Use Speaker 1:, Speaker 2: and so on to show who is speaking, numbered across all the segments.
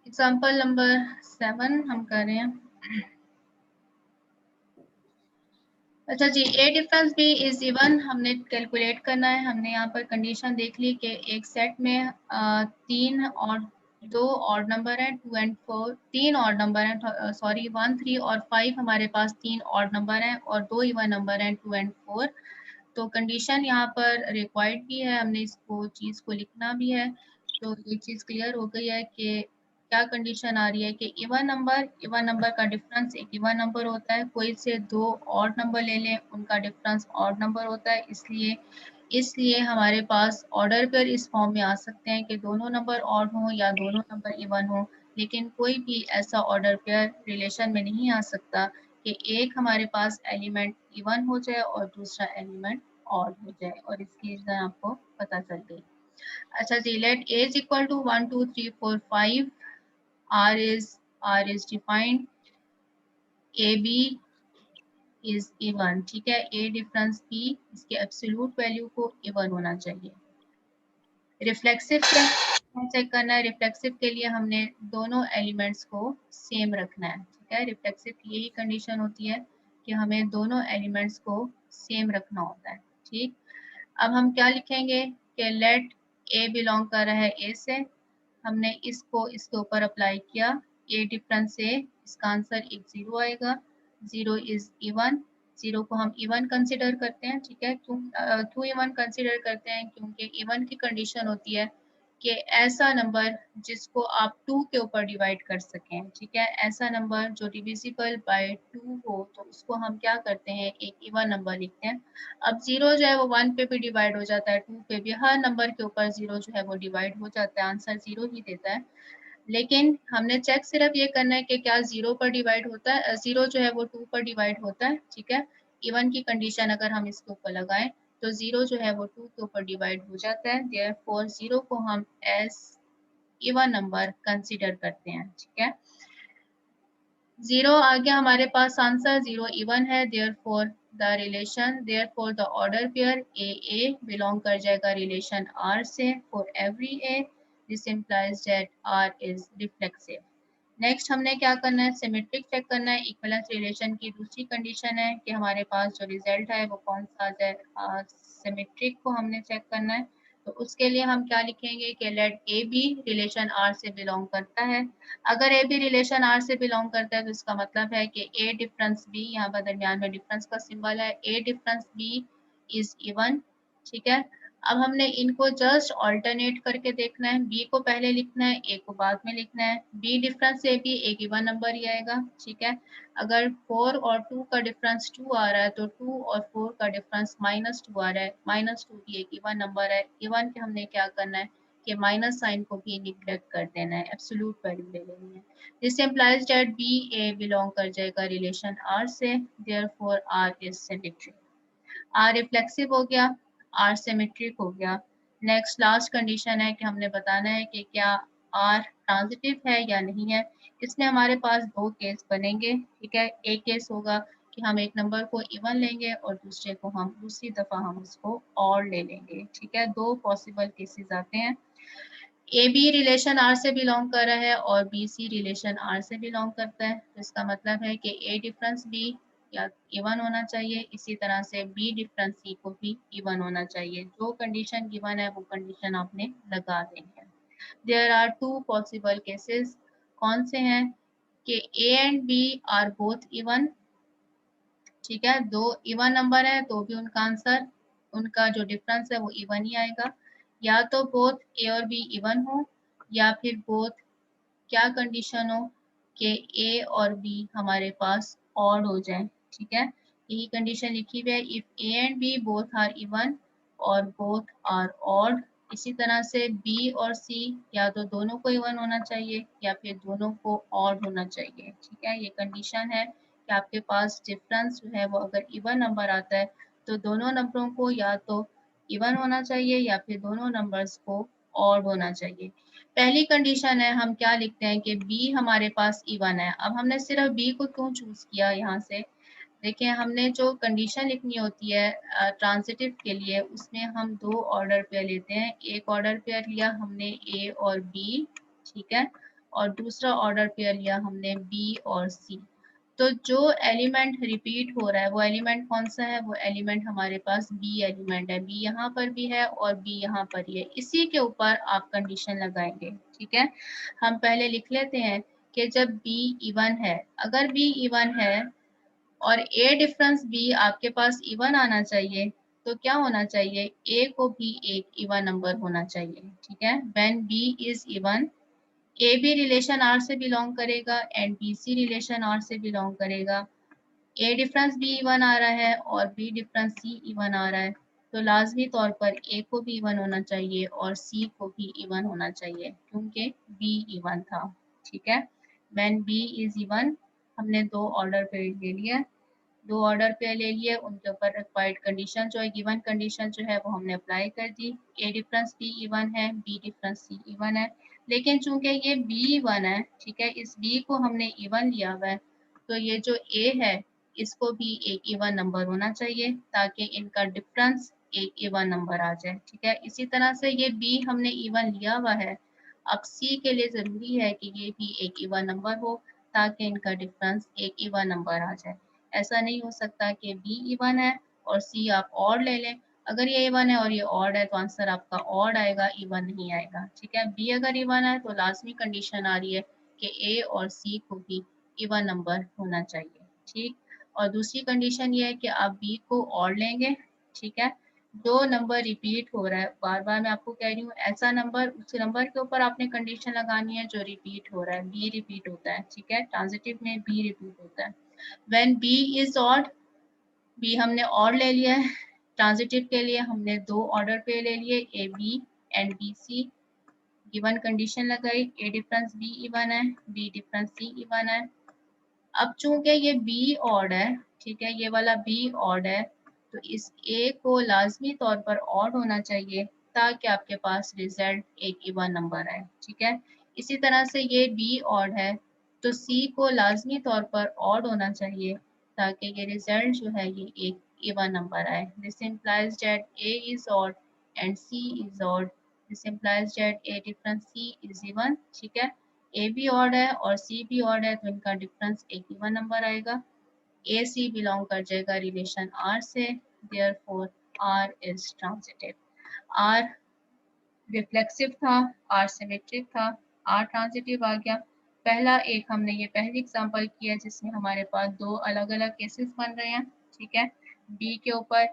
Speaker 1: Example number 7 हम कर रहे हैं। अच्छा जी, ए डिफरेंस बी इज इवन हमने कैलकुलेट करना है। हमने यहाँ पर कंडीशन देख ली कि एक सेट में 3 और 2 ऑड नंबर हैं, 2 एंड 4 3 ऑड नंबर हैं, सॉरी 1 3 और 5 हमारे पास 3 ऑड नंबर हैं और 2 इवन नंबर हैं 2 एंड 4। तो कंडीशन यहाँ पर रिक्वायर्ड भी है, हमने इसको चीज़ को लिखना भी है। तो ये चीज़ क्लियर हो गई है कि क्या कंडीशन आ रही है कि इवन नंबर का डिफरेंस एक इवन नंबर होता है। कोई से 2 ऑड नंबर ले लें, उनका डिफरेंस ऑड नंबर होता है। इसलिए हमारे पास ऑर्डर पेयर इस फॉर्म में आ सकते हैं कि दोनों नंबर ऑड हों या दोनों नंबर इवन हों, लेकिन कोई भी ऐसा ऑर्डर पेयर रिलेशन में नहीं आ सकता कि एक हमारे पास एलिमेंट इवन हो जाए और दूसरा एलिमेंट ऑड हो जाए। और इसकी रीजन आपको पता चल गई। अच्छा जी, late a is equal to 1 2 3 4 5, r is defined, ab is even। ठीक है, a डिफरेंस b इसके एब्सोल्यूट वैल्यू को इवन होना चाहिए। रिफ्लेक्सिव चेक करना है। रिफ्लेक्सिव के लिए हमने दोनों एलिमेंट्स को सेम रखना है। ठीक है, रिफ्लेक्सिव की यही कंडीशन होती है कि हमें दोनों एलिमेंट्स को सेम रखना होता है। ठीक, अब हम क्या लिखेंगे कि लेट ए बिलोंग कर रहा है ए से, हमने इसको इसके ऊपर अप्लाई किया। ए डिफरेंस से इसका आंसर एक 0 आएगा। 0 इज इवन, 0 को हम इवन कंसिडर करते हैं। ठीक है, क्यों इवन कंसिडर करते हैं? क्योंकि इवन की कंडीशन होती है कि ऐसा नंबर जिसको आप 2 के ऊपर डिवाइड कर सकें। ठीक है, ऐसा नंबर जो डिविजिबल बाय 2 हो तो उसको हम क्या करते हैं, एक इवन नंबर लिखते हैं। अब 0 जो है वो 1 पे भी डिवाइड हो जाता है, 2 पे भी, हर नंबर के ऊपर 0 जो है वो डिवाइड हो जाता है, आंसर 0 ही देता है। लेकिन हमने चेक सिर्फ ये करना है कि क्या 0 पर डिवाइड होता है, 0 जो है वो 2 पर डिवाइड होता है। ठीक है, इवन की कंडीशन अगर हम इसके ऊपर लगाएं तो 0 जो है वो 2 के ऊपर डिवाइड हो जाता है। देयरफॉर 0 को हम एज इवन नंबर कंसीडर करते हैं। ठीक है, 0 आ गया हमारे पास आंसर, 0 इवन है। Therefore the order pair A belong कर जाएगा रिलेशन R से for every A. This implies that R is reflexive. Next हमने क्या करना है, सिमेट्रिक चेक करना है। इक्विवेलेंस रिलेशन की दूसरी कंडीशन है कि हमारे पास जो रिजल्ट है वो कौन सा आ जाए, सिमेट्रिक को हमने चेक करना है। तो उसके लिए हम क्या लिखेंगे कि let A B relation R से बिलोंग करता है। अगर ए बी रिलेशन R से बिलोंग करता है तो इसका मतलब है कि ए डिफरेंस बी, यहाँ पर दरमियान में डिफरेंस का सिंबल है, ए डिफरेंस बी इज इवन। ठीक है, अब हमने इनको जस्ट ऑल्टरनेट करके देखना है। बी को पहले लिखना है, ए को बाद में लिखना है। बी डिफरेंस से भी एक इवन नंबर ही आएगा। ठीक है, अगर 4 और 2 का डिफरेंस 2 आ रहा है तो 2 और 4 का डिफरेंस -2 आ रहा है। -2 भी एक इवन नंबर है। इवन के हमने क्या करना है कि माइनस साइन को भी निग्लेक्ट कर देना है, एब्सोल्यूट वैल्यू ले लेनी है। This implies that B A belong कर जाएगा रिलेशन R से, therefore R is symmetric. R reflexive हो गया, R सिमेट्रिक हो गया। नेक्स्ट लास्ट कंडीशन है कि हमने बताना है कि क्या R ट्रांजिटिव है या नहीं है। इसमें हमारे पास दो केस बनेंगे। ठीक है, एक केस होगा कि हम एक नंबर को इवन लेंगे और दूसरी दफा हम उसको ऑड ले लेंगे। ठीक है, दो पॉसिबल केसेस आते हैं। ए बी रिलेशन R से बिलोंग कर रहा है और बी सी रिलेशन R से बिलोंग करता है। तो इसका मतलब है कि ए डिफरेंस बी या इवन होना चाहिए, इसी तरह से बी डिफरेंस सी को भी इवन होना चाहिए। जो कंडीशन गिवन है वो कंडीशन आपने लगा देनी है। There are two possible cases. कौन से हैं कि A and B are both even. ठीक है, दो इवन नंबर है तो भी उनका आंसर, उनका जो डिफरेंस है वो इवन ही आएगा। या तो बोथ ए और बी इवन हो या फिर बोथ, क्या कंडीशन हो कि ए और बी हमारे पास ऑड हो जाए। ठीक है, यही कंडीशन लिखी हुई है, if A and B both are even और बोथ आर ऑड। इसी तरह से बी और सी या तो दोनों को इवन होना चाहिए या फिर दोनों को ऑड होना चाहिए। ठीक है, ये कंडीशन है कि आपके पास डिफरेंस जो है वो अगर इवन नंबर आता है तो दोनों नंबरों को या तो इवन होना चाहिए या फिर दोनों नंबर्स को ऑड होना चाहिए। पहली कंडीशन है, हम क्या लिखते हैं कि b हमारे पास इवन है। अब हमने सिर्फ b को क्यों चूज किया यहाँ से, देखिए हमने जो कंडीशन लिखनी होती है ट्रांजिटिव के लिए, उसमें हम 2 ऑर्डर पेयर लेते हैं। एक ऑर्डर पेयर लिया हमने ए और बी, ठीक है, और दूसरा ऑर्डर पेयर लिया हमने बी और सी। तो जो एलिमेंट रिपीट हो रहा है वो एलिमेंट कौन सा है? वो एलिमेंट हमारे पास बी एलिमेंट है। बी यहाँ पर भी है और बी यहाँ पर ही है। इसी के ऊपर आप कंडीशन लगाएंगे, ठीक है। हम पहले लिख लेते हैं कि जब बी इवन है, अगर बी इवन है और ए डिफरेंस बी आपके पास इवन आना चाहिए, तो क्या होना चाहिए? ए को भी एक इवन नंबर होना चाहिए, ठीक है। When B is even, A B relation R से बिलोंग करेगा and B C relation R से बिलोंग करेगा। ए डिफरेंस बी इवन आ रहा है और बी डिफरेंस सी इवन आ रहा है, तो लाजमी तौर पर ए को भी इवन होना चाहिए और सी को भी इवन होना चाहिए, क्योंकि बी इवन था, ठीक है। व्हेन बी इज इवन, हमने 2 ऑर्डर पेयर ले लिया, 2 ऑर्डर पेयर ले लिए, उनके ऊपर रिक्वायर्ड कंडीशन जो है, गिवन कंडीशन जो है वो हमने अप्लाई कर दी। ए डिफरेंस बी इवन है, बी डिफरेंस सी इवन है, लेकिन चूंकि ये बी इवन है, ठीक है, इस बी को हमने इवन लिया हुआ है, तो ये जो ए है इसको भी एक इवन नंबर होना चाहिए ताकि इनका डिफरेंस एक इवन नंबर आ जाए, ठीक है। इसी तरह से ये बी हमने इवन लिया हुआ है, अब सी के लिए ज़रूरी है कि ये भी एक इवन नंबर हो ताकि इनका डिफरेंस एक इवन नंबर आ जाए। ऐसा नहीं हो सकता कि बी इवन है और सी आप ऑड ले लें। अगर ये इवन है और ये ऑड है तो आंसर आपका ऑड आएगा, इवन नहीं आएगा, ठीक है। बी अगर इवन है तो लाजमी कंडीशन आ रही है कि ए और सी को भी इवन नंबर होना चाहिए, ठीक। और दूसरी कंडीशन ये है कि आप बी को ऑड लेंगे, ठीक है। जो नंबर रिपीट हो रहा है, बार बार मैं आपको कह रही हूँ, ऐसा नंबर, उस नंबर के ऊपर आपने कंडीशन लगानी है जो रिपीट हो रहा है। बी रिपीट होता है, ठीक है, ट्रांजिटिव में बी रिपीट होता है। When B is odd, B हमने ऑड ले लिया है, ट्रांजिटिव के लिए हमने 2 ऑर्डर पे ले लिए, A B and B C. Given condition लगाई, ए डिफरेंस बी इवन है, बी डिफरेंस सी इवन है। अब चूंकि ये बी ऑड है, ठीक है, ये वाला बी ऑड है, तो इस ए को लाजमी तौर पर ऑड होना चाहिए ताकि आपके पास रिजल्ट एक इवन नंबर आए, ठीक है। इसी तरह से ये बी ऑड है, तो सी को लाजमी तौर पर ऑड होना चाहिए ताकि ये रिजल्ट जो है ये एक इवन नंबर आए। This implies that A is odd and C is odd. This implies that A difference C is even, ठीक है। ए भी ऑड है और सी भी ऑड है, तो इनका डिफरेंस एक इवन नंबर आएगा। ए सी बिलोंग कर जाएगा रिलेशन आर से, therefore R is transitive. R reflexive था, आर सिमेट्रिक था, आर ट्रांजिटिव आ गया। पहला एक हमने ये पहली एग्जांपल किया जिसमें हमारे पास 2 अलग अलग केसेस बन रहे हैं, ठीक है। बी के ऊपर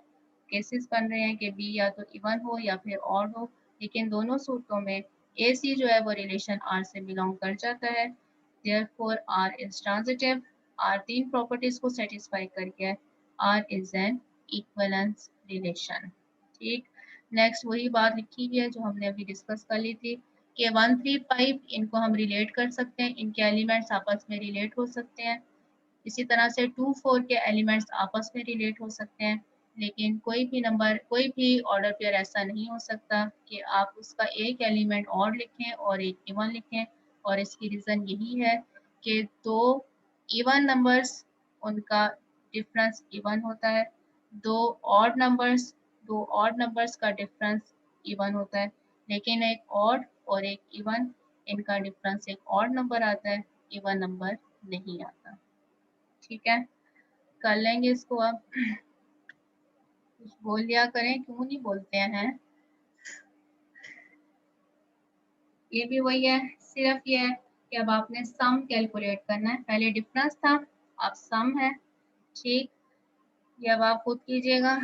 Speaker 1: केसेस बन रहे हैं कि बी या तो इवन हो या फिर ऑड हो, लेकिन दोनों सूरतों में ए सी जो है वो रिलेशन आर से बिलोंग कर जाता है, therefore R is transitive. R 3 properties को सेटिस्फाई करके है, R is an equivalence relation, ठीक। नेक्स्ट वही बात लिखी हुई है जो हमने अभी डिस्कस कर ली थी कि 1 3 5 इनको हम रिलेट कर सकते हैं, इनके एलिमेंट्स आपस में रिलेट हो सकते हैं। इसी तरह से 2 4 के एलिमेंट्स आपस में रिलेट हो सकते हैं, लेकिन कोई भी नंबर, कोई भी ऑर्डर पेयर ऐसा नहीं हो सकता कि आप उसका एक एलिमेंट ऑड लिखें और एक इवन लिखें। और इसकी रीज़न यही है कि 2 इवन नंबर्स, उनका डिफरेंस इवन होता है, 2 ऑड नंबर्स, 2 ऑड नंबर्स का डिफरेंस इवन होता है, लेकिन एक ऑड और एक इवन, इनका डिफरेंस एक ऑड नंबर आता है, इवन नंबर नहीं आता, ठीक है। कर लेंगे इसको अब। कुछ बोल लिया करें, क्यों नहीं बोलते हैं। ये भी वही है, सिर्फ ये है कि अब आपने सम कैलकुलेट करना है। पहले डिफरेंस था, अब सम है, ठीक। ये अब आप खुद कीजिएगा।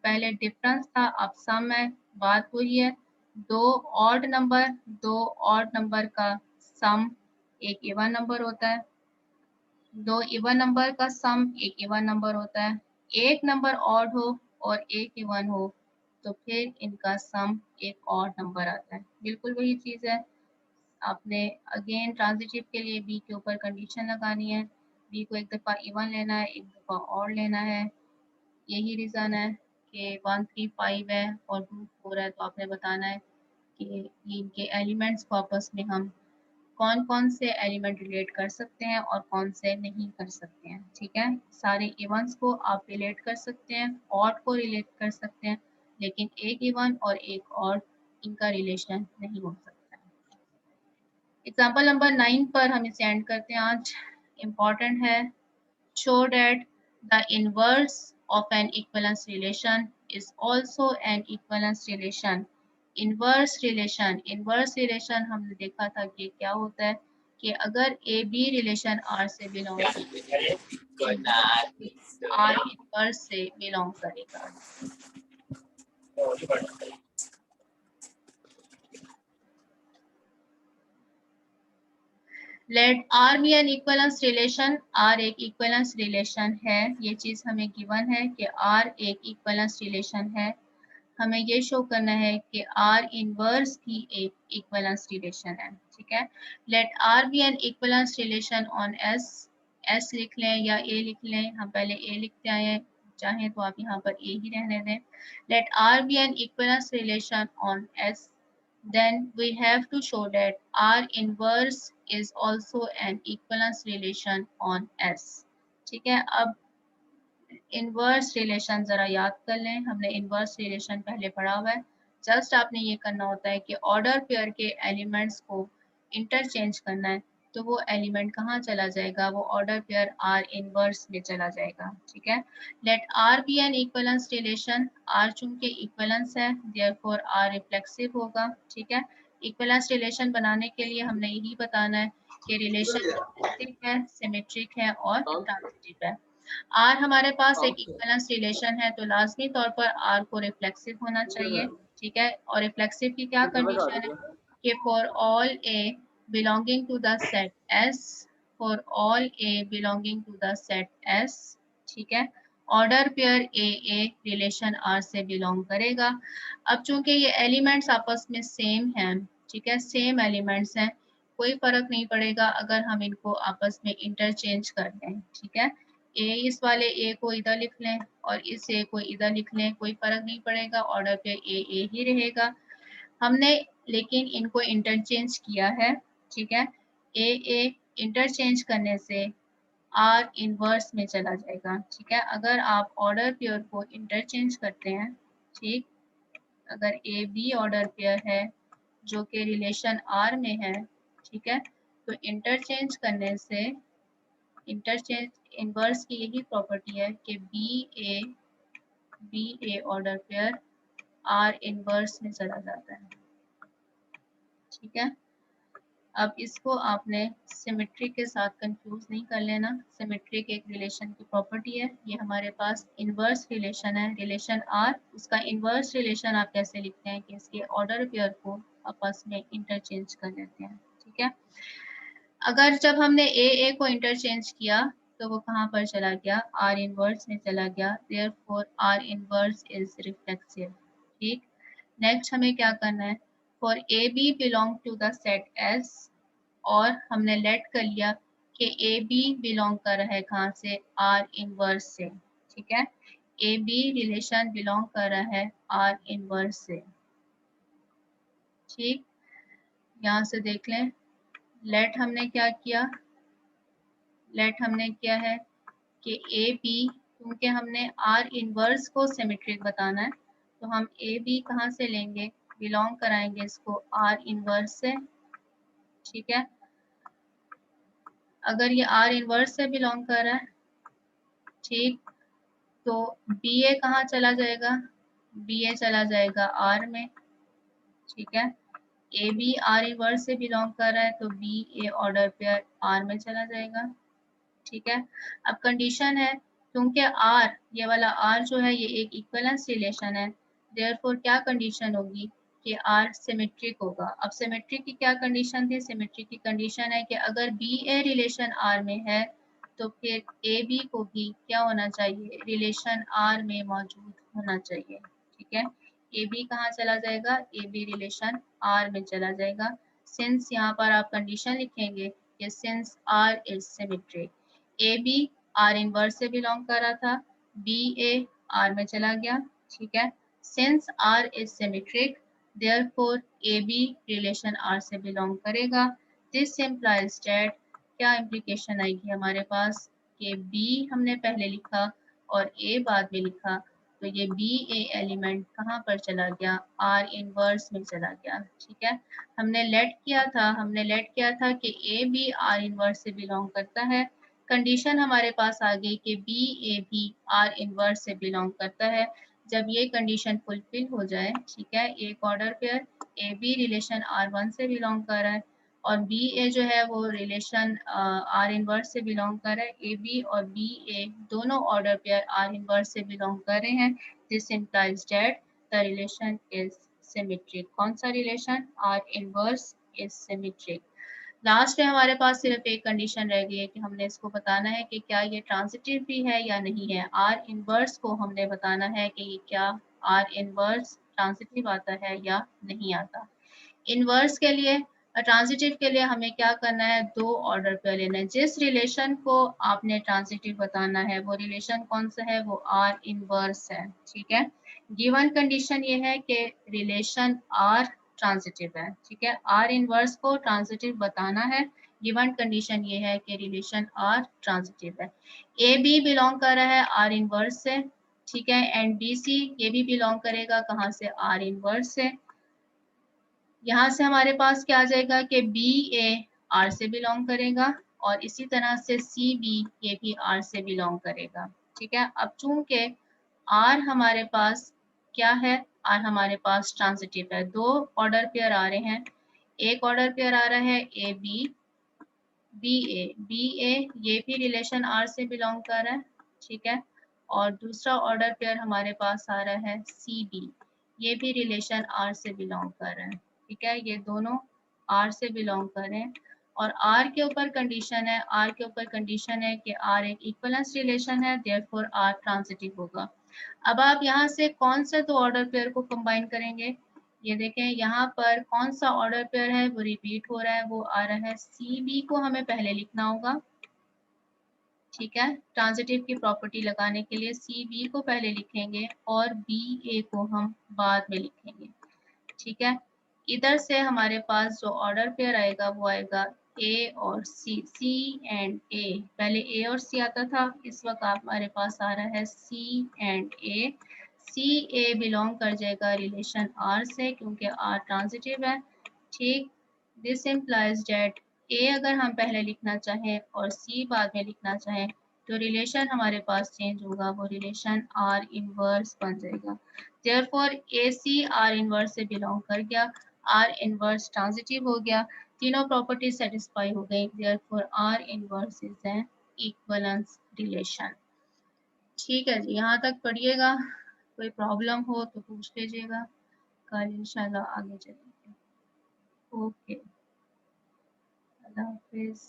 Speaker 1: पहले डिफरेंस था, अब सम है। बात वही है, 2 ऑड नंबर, 2 ऑड नंबर का सम एक इवन नंबर होता है, 2 इवन नंबर का सम एक इवन नंबर होता है। एक नंबर ऑड हो और एक इवन हो तो फिर इनका सम एक ऑड नंबर आता है। बिल्कुल वही चीज़ है। आपने अगेन ट्रांजिटिव के लिए बी के ऊपर कंडीशन लगानी है, बी को एक दफ़ा इवन लेना है, एक दफ़ा ऑड लेना है। यही रीज़न है कि 1 3 5 है और 2 4 है, तो आपने बताना है कि ये इनके एलिमेंट्स को आपस में हम कौन कौन से एलिमेंट रिलेट कर सकते हैं और कौन से नहीं कर सकते हैं। ठीक है, सारे इवेंट्स को आप रिलेट कर सकते हैं, ऑड को रिलेट कर सकते हैं, लेकिन एक इवेंट और एक ऑड इनका रिलेशन नहीं हो सकता। एग्जाम्पल नंबर 9 पर हम इसे एंड करते हैं आज। इम्पॉर्टेंट है, show that the inverse of an equivalence relation is also an equivalence relation। inverse relation हमने देखा था कि क्या होता है कि अगर ए बी रिलेशन आर से बिलोंग, आर इनवर्स से बिलोंग करेगा। Let R be an equivalence relation, R एक इक्वलेंस रिलेशन है, ये चीज हमें गिवन है कि आर एक इक्वलेंस रिलेशन है। हमें ये शो करना है कि आर इनवर्स भी एक इक्वलेंस रिलेशन है। ठीक है, let R be an equivalence relation on S, S लिख लें या ए लिख लें, हम पहले ए लिखते आए हैं, चाहें तो आप यहाँ पर ए ही रहने दें। Let R be an equivalence relation on S, then we have to show that R inverse is also an equivalence relation on S। ठीक है, अब इनवर्स रिलेशन जरा याद कर लें, हमने इनवर्स रिलेशन पहले पढ़ा हुआ है। जस्ट आपने ये करना होता है कि ऑर्डर पेयर के एलिमेंट्स को इंटरचेंज करना है, तो वो एलिमेंट कहाँ चला जाएगा, वो ऑर्डर पेयर आर इनवर्स में चला जाएगा। ठीक है, let R be an equivalence relation, R चूंकि इक्वलेंस है देयरफॉर आर रिफ्लेक्सिव होगा। ठीक है, इक्वलेंस रिलेशन बनाने के लिए हमने यही बताना है कि रिलेशन रिफ्लेक्सिव है, सिमेट्रिक है और ट्रांजिटिव है। आर हमारे पास एक इक्विवेलेंस रिलेशन है, तो लाजमी तौर पर आर को रिफ्लेक्सिव होना चाहिए। ठीक है, और रिफ्लेक्सिव की क्या कंडीशन है कि for all A belonging to the set S, for all A belonging to the set S, ठीक है, order pair A relation R से बिलोंग करेगा। अब चूंकि ये एलिमेंट्स आपस में सेम हैं, ठीक है, सेम एलिमेंट्स हैं, कोई फर्क नहीं पड़ेगा अगर हम इनको आपस में इंटरचेंज कर दें। ठीक है, ए इस वाले ए को इधर लिख लें और इस ए को इधर लिख लें, कोई फर्क नहीं पड़ेगा, ऑर्डर पे ए ही रहेगा। हमने लेकिन इनको इंटरचेंज किया है। ठीक है, ए इंटरचेंज करने से आर इनवर्स में चला जाएगा। ठीक है, अगर आप ऑर्डर पेयर को इंटरचेंज करते हैं, ठीक, अगर ए बी ऑर्डर पेयर है जो कि रिलेशन आर में है, ठीक है, तो इंटरचेंज करने से, इंटरचेंज इनवर्स की यही प्रॉपर्टी है कि B A order pair are inverse में चला जाता है। ठीक है, अब इसको आपने सिमेट्रिक के साथ कंफ्यूज नहीं कर लेना। सिमेट्रिक एक रिलेशन की प्रॉपर्टी है, ये हमारे पास इनवर्स रिलेशन है, रिलेशन आर, उसका इनवर्स रिलेशन आप कैसे लिखते हैं कि इसके ऑर्डर पेयर को आपस में इंटरचेंज कर लेते हैं। ठीक है, अगर जब हमने ए को इंटरचेंज किया तो वो कहाँ पर चला गया, आर इनवर्स में चला गया, therefore R inverse is reflexive. ठीक, नेक्स्ट हमें क्या करना है, for A B belong to the set S, और हमने लेट कर लिया कि ए बी बिलोंग कर रहा है कहाँ से, आर इनवर्स से। ठीक है, ए बी रिलेशन बिलोंग कर रहा है आर इनवर्स से। ठीक, यहाँ से देख लें, लेट हमने क्या किया, लेट हमने किया है कि ए बी, क्योंकि हमने आर इनवर्स को सिमेट्रिक बताना है, तो हम ए बी कहाँ से लेंगे, बिलोंग कराएंगे इसको आर इनवर्स से। ठीक है, अगर ये आर इनवर्स से बिलोंग कर रहा है, ठीक, तो बी ए कहाँ चला जाएगा, बी ए चला जाएगा आर में। ठीक है, ए बी आर इनवर्स से बिलोंग कर रहा है, तो B A order pair R में चला जाएगा। ठीक है, अब कंडीशन है, क्योंकि आर, ये वाला आर जो है ये एक इक्विवेलेंस रिलेशन है, देयरफॉर क्या कंडीशन होगी कि आर सिमेट्रिक होगा। अब सिमेट्रिक की क्या कंडीशन थी, सिमेट्रिक की कंडीशन है कि अगर बी ए रिलेशन आर में है तो फिर ए बी को भी क्या होना चाहिए, रिलेशन आर में मौजूद होना चाहिए। ठीक है, ए बी कहाँ चला जाएगा, ए बी रिलेशन आर में चला जाएगा। सिंस यहाँ पर आप कंडीशन लिखेंगे कि since R is symmetric, A B R inverse से बिलोंग कर रहा था, बी ए आर में चला गया। ठीक है, since R is symmetric therefore A B relation R से बिलोंग करेगा, दिस इम्प्लाइज दैट, क्या इम्प्लीकेशन आएगी हमारे पास कि बी हमने पहले लिखा और ए बाद में लिखा, तो ये बी ए एलिमेंट कहाँ पर चला गया, आर इनवर्स में चला गया। ठीक है, हमने लेट किया था कि ए भी आर इनवर्स से बिलोंग करता है। कंडीशन हमारे पास आ गई कि बी ए भी आर इनवर्स से बिलोंग करता है। जब ये कंडीशन फुलफिल हो जाए, ठीक है, एक order pair A B relation R1 से बिलोंग कर रहा है और बी ए जो है वो रिलेशन आर इनवर्स से बिलोंग कर रहा है, ए बी और बी ए दोनों ऑर्डर पेयर आर इनवर्स से बिलोंग कर रहे हैं। This implies that the relation is symmetric. कौन सा relation, are inverse is symmetric. Last में हमारे पास सिर्फ एक कंडीशन रह गई है कि हमने इसको बताना है कि क्या ये ट्रांजिटिव भी है या नहीं है। आर इनवर्स को हमने बताना है कि ये क्या आर इनवर्स ट्रांजिटिव आता है या नहीं आता। इनवर्स के लिए, ट्रांजिटिव के लिए हमें क्या करना है, दो ऑर्डर पेयर लेना है। जिस रिलेशन को आपने ट्रांजिटिव बताना है वो रिलेशन कौन सा है, वो आर इनवर्स है। ठीक है, गिवन कंडीशन ये है कि रिलेशन आर ट्रांजिटिव है। ठीक है, आर इनवर्स को ट्रांजिटिव बताना है। गिवन कंडीशन ये है कि रिलेशन आर ट्रांजिटिव है। ए बी बिलोंग कर रहा है आर इनवर्स से, ठीक है, एंड बी सी ये भी बिलोंग करेगा कहाँ से, आर इनवर्स से। यहाँ से हमारे पास क्या आ जाएगा कि बी ए आर से बिलोंग करेगा और इसी तरह से सी बी ये भी आर से बिलोंग करेगा। ठीक है, अब चूंकि आर हमारे पास क्या है, आर हमारे पास ट्रांजिटिव है, दो ऑर्डर पेयर आ रहे हैं। एक ऑर्डर पेयर आ रहा है ए बी बी ए ये भी रिलेशन आर से बिलोंग कर रहा है। ठीक है, और दूसरा ऑर्डर पेयर हमारे पास आ रहा है सी बी, ये भी रिलेशन आर से बिलोंग कर रहा है। ठीक है, ये दोनों आर से बिलोंग कर रहे हैं और आर के ऊपर कंडीशन है, आर के ऊपर कंडीशन है कि आर एक इक्वलेंस रिलेशन है, देयरफॉर आर ट्रांजिटिव होगा। अब आप यहाँ से कौन से दो ऑर्डर पेयर को कंबाइन करेंगे, ये देखें यहाँ पर कौन सा ऑर्डर पेयर है वो रिपीट हो रहा है, वो आ रहा है सी बी को हमें पहले लिखना होगा। ठीक है, ट्रांजिटिव की प्रॉपर्टी लगाने के लिए सी बी को पहले लिखेंगे और बी ए को हम बाद में लिखेंगे। ठीक है, इधर से हमारे पास जो ऑर्डर पेयर आएगा वो आएगा ए और सी, सी एंड ए। पहले ए और सी आता था, इस वक्त हमारे पास आ रहा है सी and A. C A belong कर जाएगा रिलेशन आर से क्योंकि आर ट्रांजिटिव है। ठीक, दिस इम्प्लाइज डेट ए अगर हम पहले लिखना चाहें और सी बाद में लिखना चाहें तो रिलेशन हमारे पास चेंज होगा, वो रिलेशन आर इनवर्स बन जाएगा। देयरफॉर ए सी आर इनवर्स से बिलोंग कर गया, आर इनवर्स ट्रांजिटिव हो गया, तीनों प्रॉपर्टी सेटिस्फाई हो गई, therefore R inverse is an equivalence relation. ठीक है जी, यहाँ तक पढ़िएगा, कोई प्रॉब्लम हो तो पूछ लीजिएगा, कल इंशाल्लाह आगे चलेंगे। ओके, अल्लाह हाफिज।